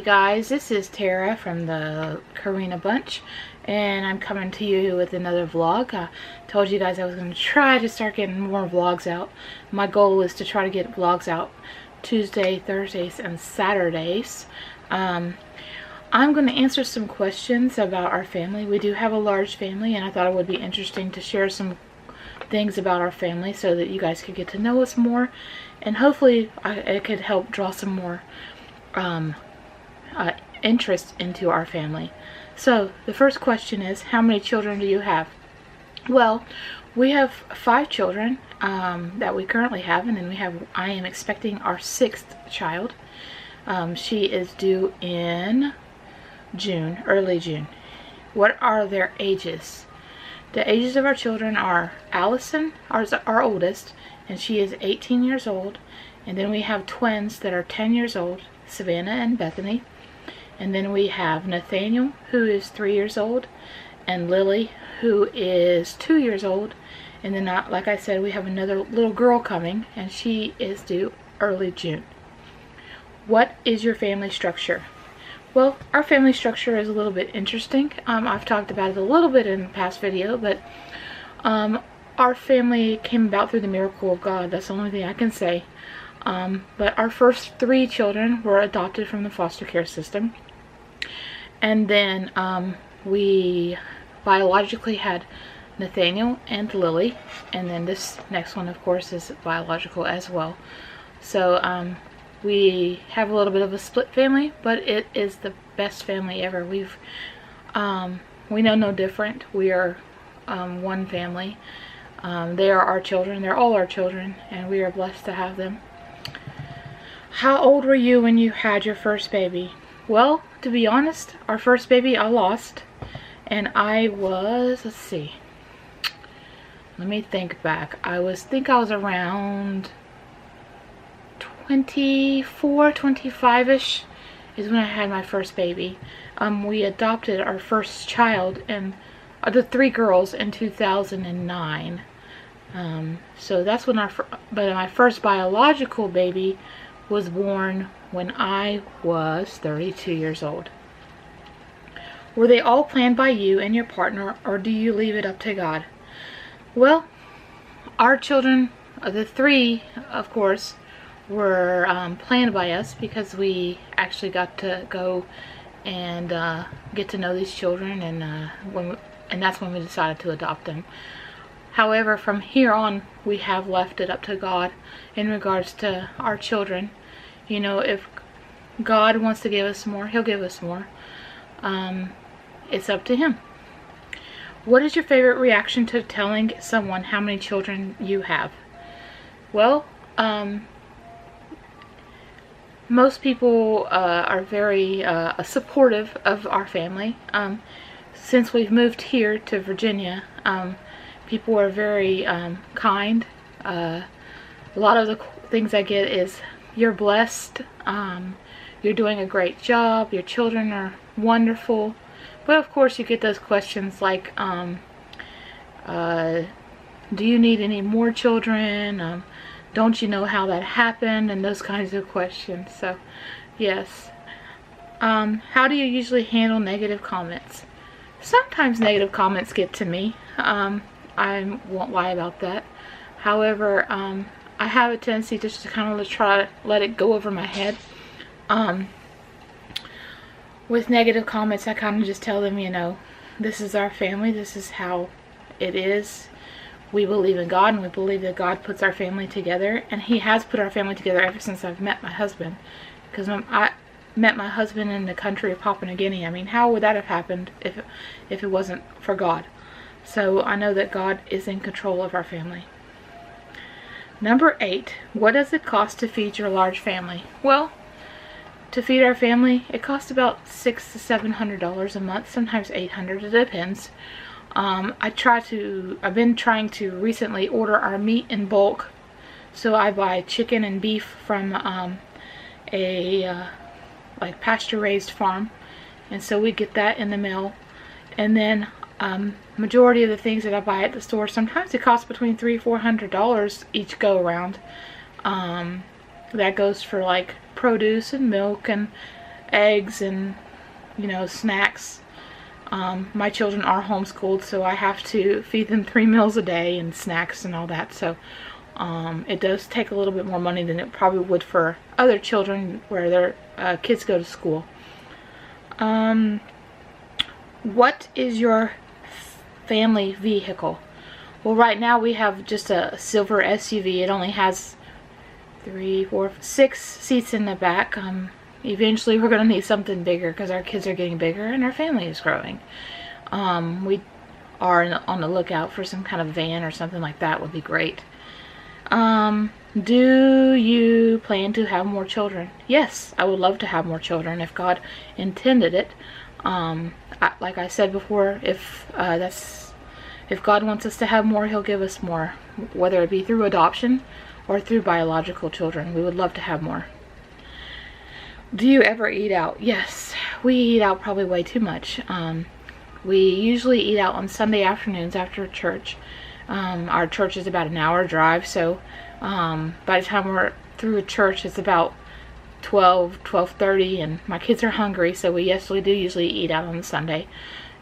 guys, this is Tara from the Karina Bunch, and I'm coming to you with another vlog. I told you guys I was going to try to start getting more vlogs out. My goal is to try to get vlogs out Tuesday, Thursdays, and Saturdays. I'm going to answer some questions about our family. We do have a large family, and I thought it would be interesting to share some things about our family so that you guys could get to know us more, and hopefully it could help draw some more interest into our family. So the first question is, how many children do you have? Well, we have 5 children that we currently have, and then I am expecting our 6th child. She is due in June, early June. What are their ages? The ages of our children are Allison, our oldest, and she is 18 years old. And then we have twins that are 10 years old, Savannah and Bethany. And then we have Nathaniel, who is 3 years old, and Lily, who is 2 years old. And then, like I said, we have another little girl coming, and she is due early June. What is your family structure? Well, our family structure is a little bit interesting. I've talked about it a little bit in the past video, but our family came about through the miracle of God. That's the only thing I can say. But our first 3 children were adopted from the foster care system. And then we biologically had Nathaniel and Lily. And then this next one, of course, is biological as well. So we have a little bit of a split family, but it is the best family ever. We know no different. We are one family. They are our children. They're all our children, and we are blessed to have them. How old were you when you had your first baby? Well, to be honest, our first baby I lost, and I was, let's see, let me think back. I think I was around 24, 25-ish is when I had my first baby. We adopted our first child, and the 3 girls, in 2009. So that's when my first biological baby was born when I was 32 years old. Were they all planned by you and your partner, or do you leave it up to God? Well, our children, the 3, of course, were planned by us, because we actually got to go and get to know these children, and that's when we decided to adopt them. However, from here on, we have left it up to God in regards to our children. You know, if God wants to give us more, He'll give us more. It's up to Him. What is your favorite reaction to telling someone how many children you have? Well, most people are very supportive of our family. Since we've moved here to Virginia, people are very kind. A lot of the things I get is, you're blessed, you're doing a great job, your children are wonderful. But of course you get those questions like, do you need any more children? Don't you know how that happened? And those kinds of questions. So yes. How do you usually handle negative comments? Sometimes negative comments get to me. I won't lie about that. However, I have a tendency just to kind of try to let it go over my head. With negative comments, I kind of just tell them, you know, this is our family, this is how it is. We believe in God, and we believe that God puts our family together, and He has put our family together ever since I've met my husband. Because I met my husband in the country of Papua New Guinea. I mean, how would that have happened if it wasn't for God? So I know that God is in control of our family. Number 8, what does it cost to feed your large family? Well, to feed our family, it costs about $600 to $700 a month, sometimes $800, it depends. I've been trying to recently order our meat in bulk. So I buy chicken and beef from a pasture raised farm, and so we get that in the mail. And then majority of the things that I buy at the store, sometimes it costs between $300 and $400 each go around. That goes for like produce and milk and eggs and, you know, snacks. My children are homeschooled, so I have to feed them 3 meals a day and snacks and all that. So it does take a little bit more money than it probably would for other children where their kids go to school. What is your family vehicle? Well, right now we have just a silver SUV. It only has 3, 4, 6 seats in the back. Eventually we're going to need something bigger because our kids are getting bigger and our family is growing. We are on the lookout for some kind of van or something like that. Would be great. Do you plan to have more children? Yes, I would love to have more children if God intended it. Like I said before, if God wants us to have more, He'll give us more, whether it be through adoption or through biological children. We would love to have more. Do you ever eat out? Yes, we eat out probably way too much. We usually eat out on Sunday afternoons after church. Our church is about an hour drive, so by the time we're through church, it's about 12:30, and my kids are hungry, so we do usually eat out on Sunday,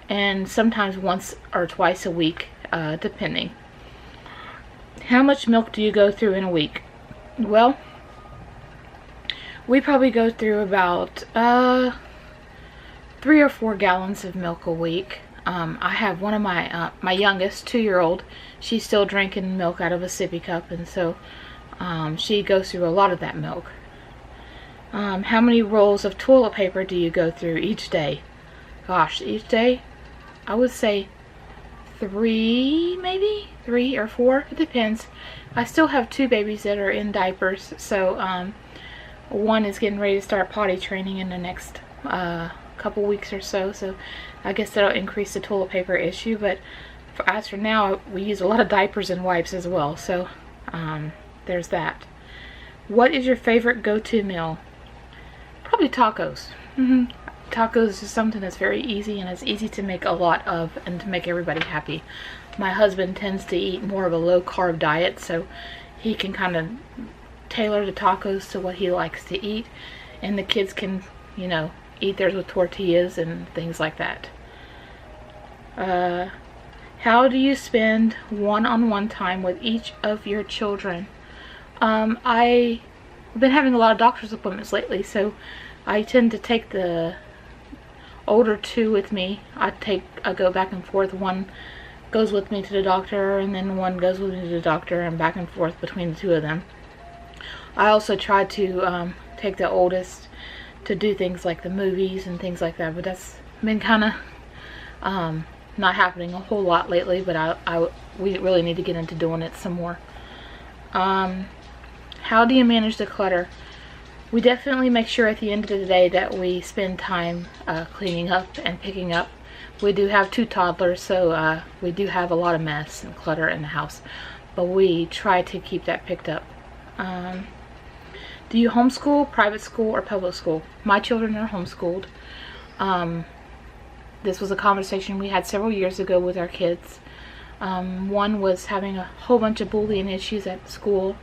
and sometimes once or twice a week, depending. How much milk do you go through in a week? Well, we probably go through about 3 or 4 gallons of milk a week. I have one of my youngest, 2-year-old, she's still drinking milk out of a sippy cup, and so she goes through a lot of that milk. How many rolls of toilet paper do you go through each day? Gosh, each day I would say 3, maybe 3 or 4. It depends. I still have 2 babies that are in diapers, so one is getting ready to start potty training in the next couple weeks or so, so I guess that'll increase the toilet paper issue. But as for now, we use a lot of diapers and wipes as well, so there's that. What is your favorite go-to meal? Probably tacos. Tacos is something that's very easy, and it's easy to make a lot of and to make everybody happy. My husband tends to eat more of a low-carb diet, so he can kind of tailor the tacos to what he likes to eat, and the kids can, you know, eat theirs with tortillas and things like that. How do you spend one-on-one time with each of your children? I've been having a lot of doctor's appointments lately, so I tend to take the older 2 with me. I go back and forth. One goes with me to the doctor, and then one goes with me to the doctor, and back and forth between the 2 of them. I also try to take the oldest to do things like the movies and things like that, but that's been kind of not happening a whole lot lately, but we really need to get into doing it some more. How do you manage the clutter? We definitely make sure at the end of the day that we spend time cleaning up and picking up. We do have 2 toddlers, so we do have a lot of mess and clutter in the house, but we try to keep that picked up. Do you homeschool, private school, or public school? My children are homeschooled. This was a conversation we had several years ago with our kids. One was having a whole bunch of bullying issues at school,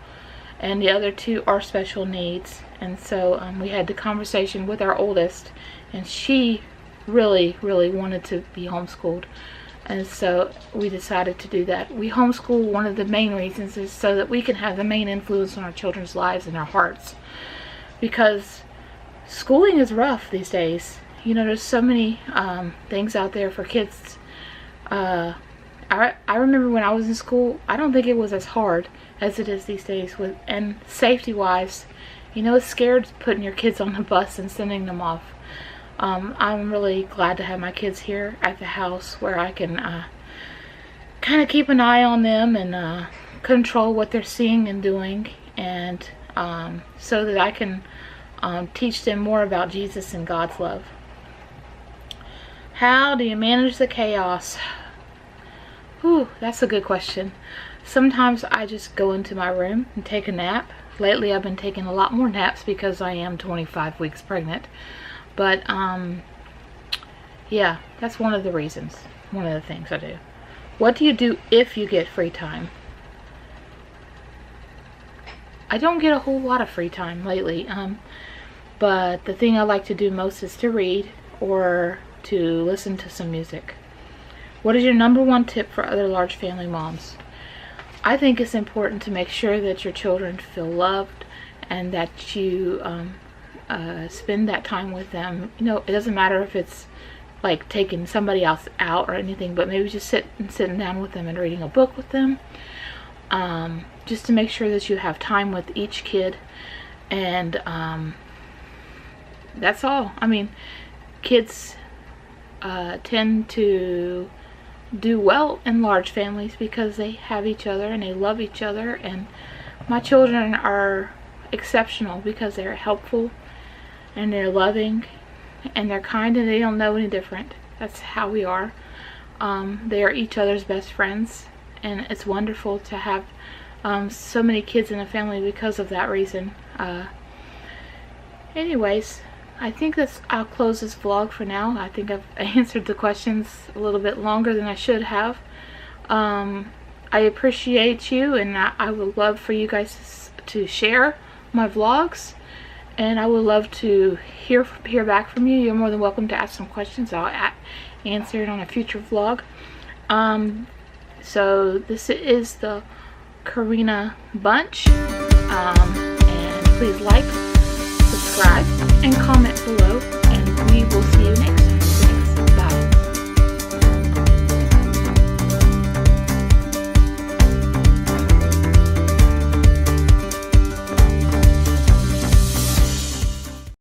and the other 2 are special needs. And so we had the conversation with our oldest, and she really, really wanted to be homeschooled. And so we decided to do that. We homeschool, one of the main reasons is so that we can have the main influence on our children's lives and their hearts. Because schooling is rough these days. You know, there's so many things out there for kids. I remember when I was in school, I don't think it was as hard as it is these days. And safety-wise, you know, it's scared putting your kids on the bus and sending them off. I'm really glad to have my kids here at the house where I can kind of keep an eye on them and control what they're seeing and doing, and so that I can teach them more about Jesus and God's love. How do you manage the chaos? Whew, that's a good question. Sometimes I just go into my room and take a nap. Lately I've been taking a lot more naps because I am 25 weeks pregnant. But, yeah, that's one of the reasons. One of the things I do. What do you do if you get free time? I don't get a whole lot of free time lately. But the thing I like to do most is to read or to listen to some music. What is your number one tip for other large family moms? I think it's important to make sure that your children feel loved and that you spend that time with them. You know, it doesn't matter if it's like taking somebody else out or anything, but maybe just sitting down with them and reading a book with them. Just to make sure that you have time with each kid. And that's all. I mean, kids tend to do well in large families because they have each other and they love each other. And my children are exceptional because they're helpful and they're loving and they're kind, and they don't know any different. That's how we are. They are each other's best friends, and it's wonderful to have so many kids in a family because of that reason. Anyways, I think I'll close this vlog for now. I think I've answered the questions a little bit longer than I should have. I appreciate you, and I would love for you guys to share my vlogs, and I would love to hear back from you. You're more than welcome to ask some questions. I'll answer it on a future vlog. So this is the Karina Bunch, and please like, subscribe, and comment below, and we will see you next time.